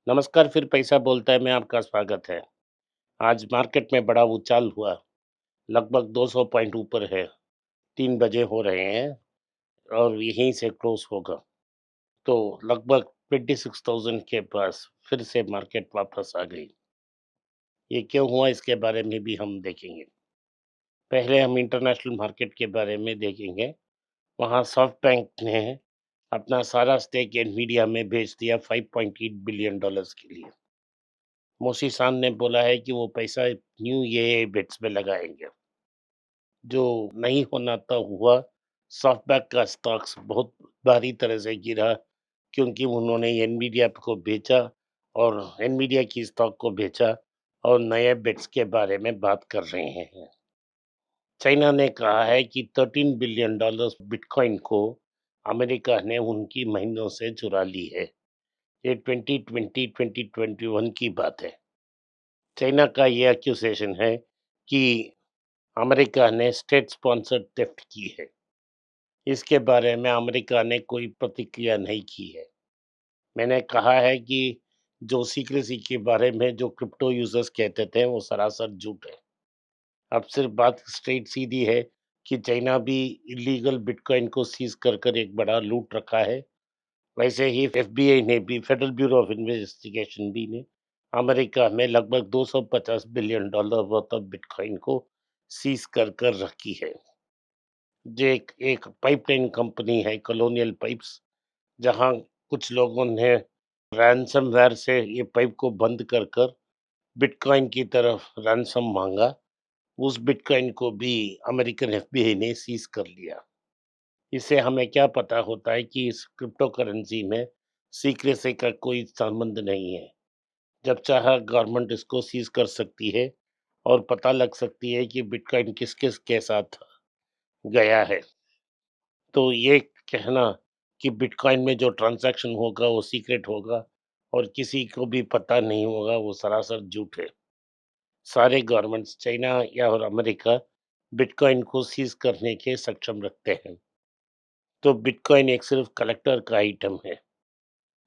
नमस्कार, फिर पैसा बोलता है में आपका स्वागत है। आज मार्केट में बड़ा उछाल हुआ, लगभग 200 पॉइंट ऊपर है। 3 बजे हो रहे हैं और यहीं से क्लोज होगा। तो लगभग 26,000 के पास फिर से मार्केट वापस आ गई। ये क्यों हुआ इसके बारे में भी हम देखेंगे। पहले हम इंटरनेशनल मार्केट के बारे में देखेंगे। वहाँ सॉफ्टबैंक ने अपना सारा स्टेक एनवीडिया में बेच दिया 5.8 बिलियन डॉलर्स के लिए। मोशी सान ने बोला है कि वो पैसा न्यू ये बेट्स में लगाएंगे। जो नहीं होना था हुआ। सॉफ्टबैंक का स्टॉक्स बहुत भारी तरह से गिरा क्योंकि उन्होंने एनवीडिया को बेचा और एनवीडिया की स्टॉक को बेचा और नए बेट्स के बारे में बात कर रहे हैं। चाइना ने कहा है कि 13 बिलियन डॉलर्स बिटकॉइन को अमेरिका ने उनकी महीनों से चुरा ली है। ये 2020-2021 की बात है। चाइना का ये एक्यूजेशन है कि अमेरिका ने स्टेट स्पॉन्सर्ड थेफ्ट की है। इसके बारे में अमेरिका ने कोई प्रतिक्रिया नहीं की है। मैंने कहा है कि जो सीक्रेसी के बारे में जो क्रिप्टो यूजर्स कहते थे वो सरासर झूठ है। अब सिर्फ बात स्ट्रेट सीधी है कि चाइना भी इलीगल बिटकॉइन को सीज कर एक बड़ा लूट रखा है। वैसे ही एफबीआई ने भी, फेडरल ब्यूरो ऑफ इन्वेस्टिगेशन भी ने अमेरिका में लगभग 250 billion dollar worth of bitcoin को सीज कर रखी है। जो एक पाइपलाइन कंपनी है कॉलोनियल पाइप्स, जहां कुछ लोगों ने रैंसमवेयर से ये पाइप को बंद कर बिटकॉइन की तरफ रैंसम मांगा। उस बिटकॉइन को भी अमेरिकन एफबीआई ने सीज कर लिया। इससे हमें क्या पता होता है कि इस क्रिप्टो करेंसी में सीक्रेसी का कोई संबंध नहीं है। जब चाहे गवर्नमेंट इसको सीज कर सकती है और पता लग सकती है कि बिटकॉइन किस किस के साथ गया है। तो ये कहना कि बिटकॉइन में जो ट्रांजैक्शन होगा वो सीक्रेट होगा और किसी को भी पता नहीं होगा, वो सरासर झूठ है। सारे गवर्नमेंट्स, चाइना या और अमेरिका, बिटकॉइन को सीज करने के सक्षम रखते हैं। तो बिटकॉइन एक सिर्फ कलेक्टर का आइटम है।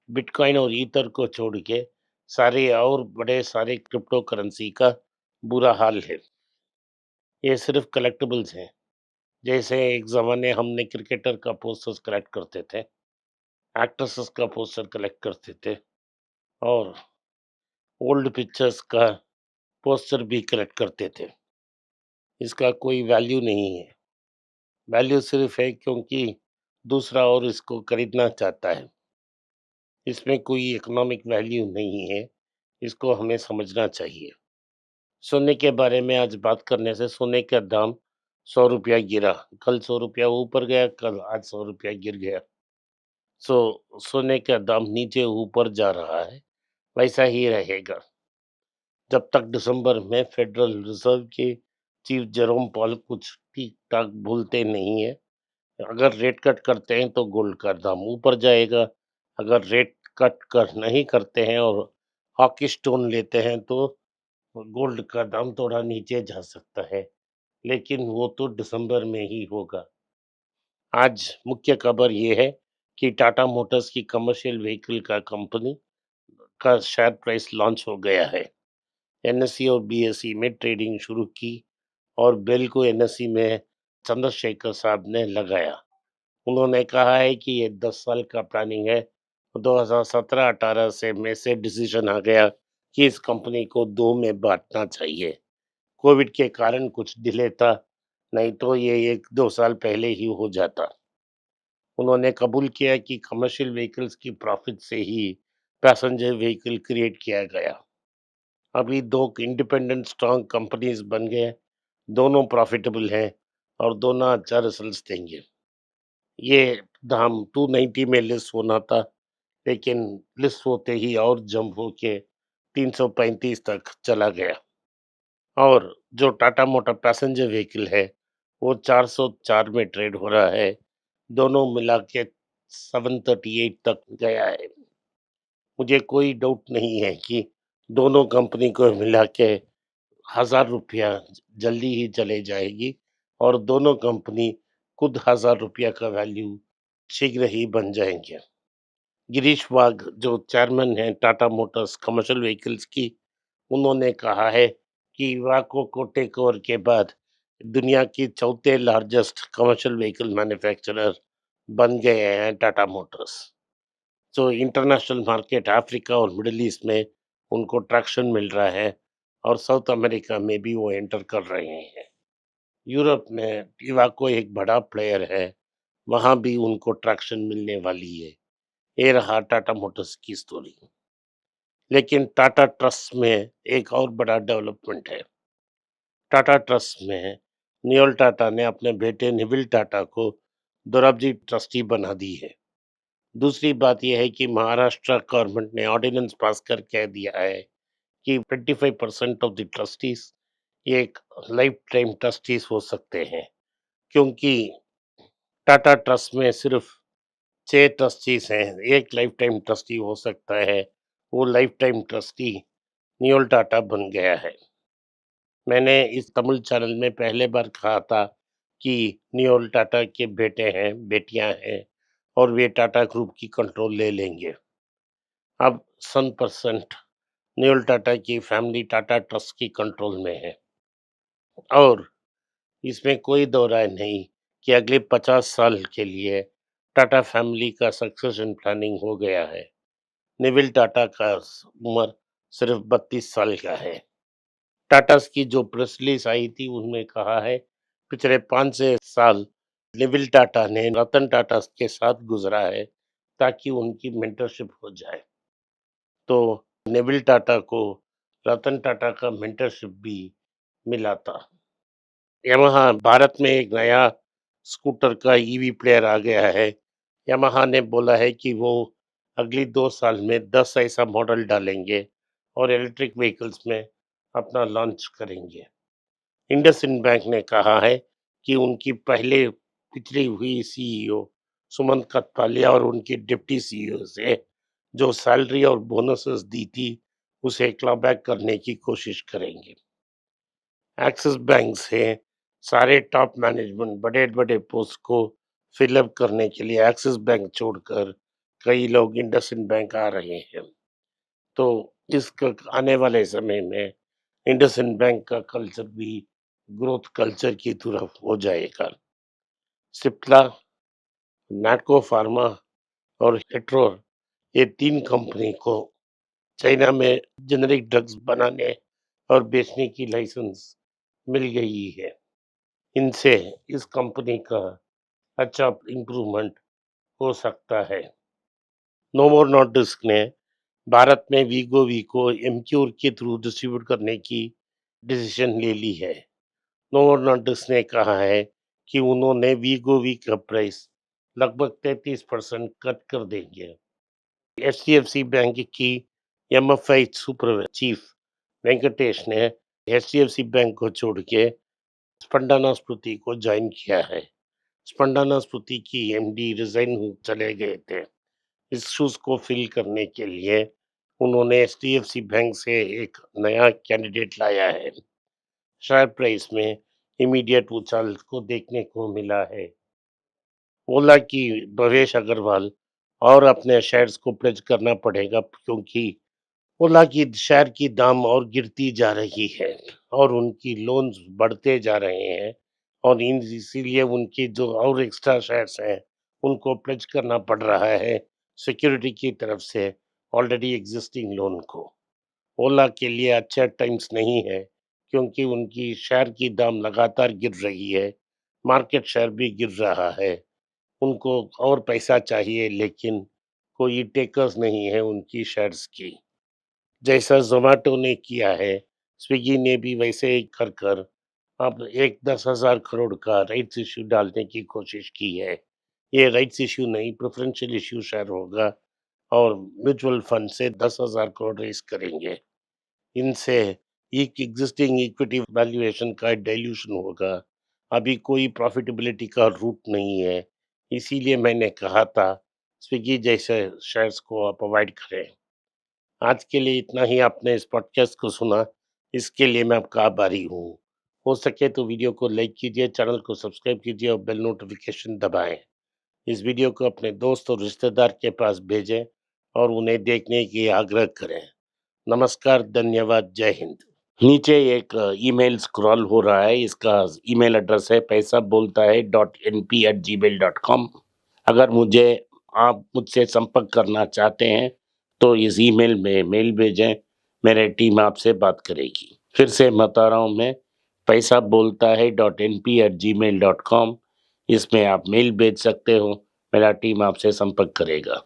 बिटकॉइन और ईथर को छोड़ के सारे और बड़े सारे क्रिप्टो करेंसी का बुरा हाल है। ये सिर्फ कलेक्टिबल्स हैं। जैसे एक ज़माने हमने क्रिकेटर का पोस्टर्स कलेक्ट करते थे, एक्ट्रेसेस का पोस्टर कलेक्ट करते थे और ओल्ड पिक्चर्स का पोस्टर भी कलेक्ट करते थे। इसका कोई वैल्यू नहीं है। वैल्यू सिर्फ है क्योंकि दूसरा और इसको खरीदना चाहता है। इसमें कोई इकोनॉमिक वैल्यू नहीं है। इसको हमें समझना चाहिए। सोने के बारे में आज बात करने से सोने का दाम 100 रुपया गिरा। कल 100 रुपया ऊपर गया, कल आज 100 रुपया गिर गया। सो सोने का दाम नीचे ऊपर जा रहा है, वैसा ही रहेगा जब तक दिसंबर में फेडरल रिजर्व के चीफ जेरोम पॉल कुछ ठीक ठाक भूलते नहीं है। अगर रेट कट करते हैं तो गोल्ड का दाम ऊपर जाएगा। अगर रेट कट कर नहीं करते हैं और हॉकी स्टोन लेते हैं तो गोल्ड का दाम थोड़ा नीचे जा सकता है, लेकिन वो तो दिसंबर में ही होगा। आज मुख्य खबर ये है कि टाटा मोटर्स की कमर्शियल व्हीकल का कंपनी का शेयर प्राइस लॉन्च हो गया है। एनएसई और बीएसई में ट्रेडिंग शुरू की और बेल को एनएसई में चंद्रशेखर साहब ने लगाया। उन्होंने कहा है कि ये 10 साल का प्लानिंग है। 2017-18 से डिसीजन आ गया कि इस कंपनी को 2 में बाँटना चाहिए। कोविड के कारण कुछ डिले था, नहीं तो ये 1-2 साल पहले ही हो जाता। उन्होंने कबूल किया कि कमर्शियल व्हीकल्स की प्रॉफिट से ही पैसेंजर व्हीकल क्रिएट किया गया। अभी 2 इंडिपेंडेंट स्ट्रॉन्ग कंपनीज बन गए, दोनों प्रॉफिटेबल हैं और दोनों अच्छा रिजल्ट्स देंगे। ये दाम 290 में लिस्ट होना था, लेकिन लिस्ट होते ही और जंप होके 335 तक चला गया। और जो टाटा मोटर पैसेंजर व्हीकल है, वो 404 में ट्रेड हो रहा है। दोनों मिला के 738 तक गया है। मुझे कोई डाउट नहीं है कि दोनों कंपनी को मिला के 1000 रुपया जल्दी ही चले जाएगी और दोनों कंपनी खुद 1000 रुपया का वैल्यू शीघ्र ही बन जाएंगे। गिरीश वाघ जो चेयरमैन हैं टाटा मोटर्स कमर्शियल व्हीकल्स की, उन्होंने कहा है कि इवाको को टेक ओवर के बाद दुनिया की चौथे लार्जेस्ट कमर्शियल व्हीकल मैन्युफैक्चरर बन गए हैं टाटा मोटर्स। जो इंटरनेशनल मार्केट अफ्रीका और मिडल ईस्ट में उनको ट्रैक्शन मिल रहा है और साउथ अमेरिका में भी वो एंटर कर रहे हैं। यूरोप में इवाको एक बड़ा प्लेयर है, वहाँ भी उनको ट्रैक्शन मिलने वाली है। ये रहा टाटा मोटर्स की स्टोरी। लेकिन टाटा ट्रस्ट में एक और बड़ा डेवलपमेंट है। टाटा ट्रस्ट में नियोल टाटा ने अपने बेटे निविल टाटा को दोराबजी ट्रस्टी बना दी है। दूसरी बात यह है कि महाराष्ट्र गवर्नमेंट ने ऑर्डिनेंस पास कर कह दिया है कि 25% ऑफ द ट्रस्टीज ये एक लाइफ टाइम ट्रस्टीज हो सकते हैं, क्योंकि टाटा ट्रस्ट में सिर्फ 6 ट्रस्टीज हैं, एक लाइफ टाइम ट्रस्टी हो सकता है। वो life time trustee Niyol Tata बन गया है। मैंने इस तमिल चैनल में पहले बार कहा था कि नियोल टाटा के बेटे हैं, बेटियां हैं और वे टाटा ग्रुप की कंट्रोल ले लेंगे। अब 100% नियोल टाटा की फैमिली टाटा ट्रस्ट की कंट्रोल में है और इसमें कोई दो राय नहीं कि अगले 50 साल के लिए टाटा फैमिली का सक्सेशन प्लानिंग हो गया है। निविल टाटा का उम्र सिर्फ 32 साल का है। टाटास की जो प्रेस रिलीज आई थी उनमें कहा है पिछले 5 से 6 साल निविल टाटा ने रतन टाटा के साथ गुजरा है ताकि उनकी मेंटरशिप हो जाए। तो नेविल टाटा को रतन टाटा का मेंटरशिप भी मिला था। यामाहा भारत में एक नया स्कूटर का ईवी प्लेयर आ गया है। यामाहा ने बोला है कि वो अगली 2 साल में 10 ऐसा मॉडल डालेंगे और इलेक्ट्रिक व्हीकल्स में अपना लॉन्च करेंगे। इंडसइंड बैंक ने कहा है कि उनकी पहले पिछली हुई सीईओ सुमंत कथपालिया और उनकी डिप्टी सीईओ से जो सैलरी और बोनसेस दी थी उसे क्लैबैक करने की कोशिश करेंगे। एक्सिस बैंक से सारे टॉप मैनेजमेंट बड़े बड़े पोस्ट को फिलअप करने के लिए एक्सिस बैंक छोड़कर कई लोग इंडसइंड बैंक आ रहे हैं। तो इस आने वाले समय में इंडसइंड बैंक का कल्चर भी ग्रोथ कल्चर की तरफ हो जाएगा। सिप्ला, नैटको फार्मा और हेट्रोर ये 3 कंपनी को चाइना में जेनेरिक ड्रग्स बनाने और बेचने की लाइसेंस मिल गई है। इनसे इस कंपनी का अच्छा इम्प्रूवमेंट हो सकता है। नोवो नॉर्डिस्क ने भारत में वीगोवी को एमक्यूर के थ्रू डिस्ट्रीब्यूट करने की डिसीजन ले ली है। नोवो नॉर्डिस्क ने कहा है कि उन्होंने वीगोवी का प्राइस लगभग 33% कट कर देंगे। एचडीएफसी बैंक की एमएफआई सुपर चीफ वेंकटेश ने एचडीएफसी बैंक को छोड़ के स्पंदना स्मृति को ज्वाइन किया है। स्पंदना स्मृति की एमडी रिजाइन चले गए थे। इस शूज को फिल करने के लिए उन्होंने एचडीएफसी बैंक से एक नया कैंडिडेट लाया है। शेयर प्राइस में इमीडिएट उछाल को देखने को मिला है। ओला की भवेश अग्रवाल और अपने शेयर्स को प्लेज करना पड़ेगा, क्योंकि ओला की शेयर की दाम और गिरती जा रही है और उनकी लोन्स बढ़ते जा रहे हैं और इन इसीलिए उनकी जो और एक्स्ट्रा शेयर्स हैं उनको प्लेज करना पड़ रहा है सिक्योरिटी की तरफ से ऑलरेडी एग्जिस्टिंग लोन को। ओला के लिए अच्छा टाइम्स नहीं है, क्योंकि उनकी शेयर की दाम लगातार गिर रही है, मार्केट शेयर भी गिर रहा है। उनको और पैसा चाहिए लेकिन कोई टेकर्स नहीं है उनकी शेयर्स की। जैसा ज़ोमैटो ने किया है, स्विगी ने भी वैसे ही कर कर अब एक 10,000 करोड़ का राइट्स इश्यू डालने की कोशिश की है। ये राइट्स इश्यू नहीं, प्रेफरेंशियल इश्यू शेयर होगा और म्यूचुअल फंड से 10,000 करोड़ रेज़ करेंगे। इनसे एक एग्जिस्टिंग इक्विटी वैल्यूएशन का डाइल्यूशन होगा। अभी कोई प्रॉफिटेबिलिटी का रूट नहीं है। इसीलिए मैंने कहा था स्विगी जैसे शेयर्स को आप अवॉइड करें। आज के लिए इतना ही। आपने इस पॉडकास्ट को सुना, इसके लिए मैं आपका आभारी हूँ। हो सके तो वीडियो को लाइक कीजिए, चैनल को सब्सक्राइब कीजिए और बेल नोटिफिकेशन दबाएँ। इस वीडियो को अपने दोस्त और रिश्तेदार के पास भेजें और उन्हें देखने की आग्रह करें। नमस्कार, धन्यवाद, जय हिंद। नीचे एक ईमेल स्क्रॉल हो रहा है, इसका ईमेल एड्रेस है paisa.bolta hai.np@gmail.com। अगर आप मुझसे संपर्क करना चाहते हैं तो इस ईमेल में मेल भेजें, मेरी टीम आपसे बात करेगी। फिर से बता रहा हूँ मैं, paisa.bolta hai.np@gmail.com। इसमें आप मेल भेज सकते हो, मेरा टीम आपसे संपर्क करेगा।